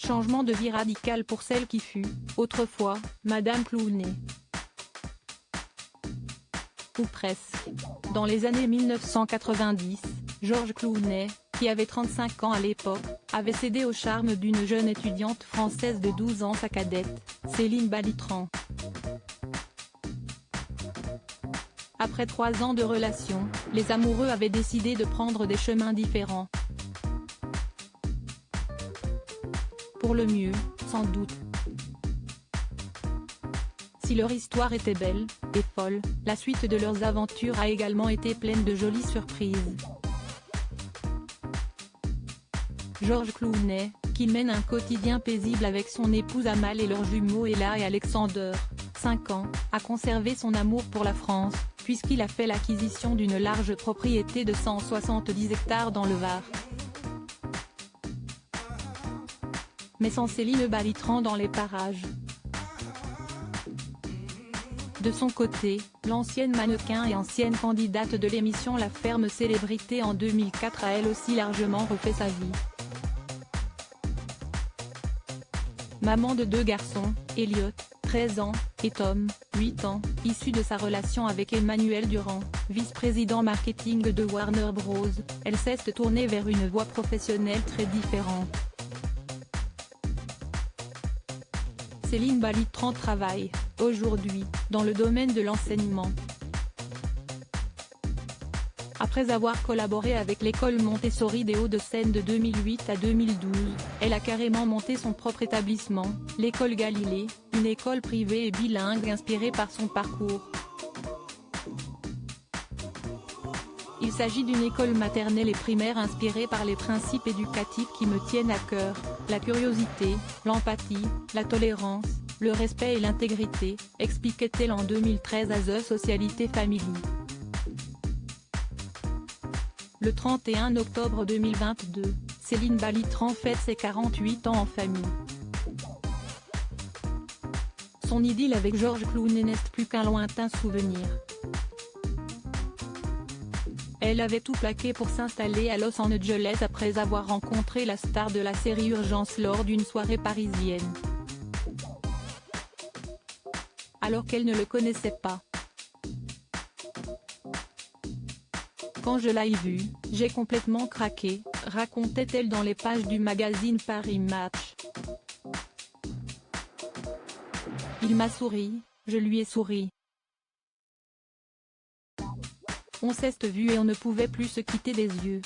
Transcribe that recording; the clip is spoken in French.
changement de vie radical pour celle qui fut, autrefois, Madame Clooney. Ou presque. Dans les années 1990, George Clooney, qui avait 35 ans à l'époque, avait cédé au charme d'une jeune étudiante française de 12 ans, sa cadette, Céline Balitran. Après 3 ans de relation, les amoureux avaient décidé de prendre des chemins différents. Pour le mieux, sans doute. Si leur histoire était belle et folle, la suite de leurs aventures a également été pleine de jolies surprises. George Clooney, qui mène un quotidien paisible avec son épouse Amal et leurs jumeaux Ella et Alexander, 5 ans, a conservé son amour pour la France, puisqu'il a fait l'acquisition d'une large propriété de 170 hectares dans le Var. Mais sans Céline Balitran dans les parages. De son côté, l'ancienne mannequin et ancienne candidate de l'émission La Ferme Célébrité en 2004 a elle aussi largement refait sa vie. Maman de 2 garçons, Elliot, 13 ans, et Tom, 8 ans, issu de sa relation avec Emmanuel Durand, vice-président marketing de Warner Bros., elle s'est tournée vers une voie professionnelle très différente. Céline Balitran travaille, aujourd'hui, dans le domaine de l'enseignement. Après avoir collaboré avec l'école Montessori des Hauts-de-Seine de 2008 à 2012, elle a carrément monté son propre établissement, l'école Galilée, une école privée et bilingue inspirée par son parcours. Il s'agit d'une école maternelle et primaire inspirée par les principes éducatifs qui me tiennent à cœur, la curiosité, l'empathie, la tolérance, le respect et l'intégrité, expliquait-elle en 2013 à The Socialité Family. Le 31 octobre 2022, Céline Balitran fête ses 48 ans en famille. Son idylle avec George Clooney n'est plus qu'un lointain souvenir. Elle avait tout plaqué pour s'installer à Los Angeles après avoir rencontré la star de la série Urgence lors d'une soirée parisienne. Alors qu'elle ne le connaissait pas. Quand je l'ai vu, j'ai complètement craqué, racontait-elle dans les pages du magazine Paris Match. Il m'a souri, je lui ai souri. On s'est vu et on ne pouvait plus se quitter des yeux.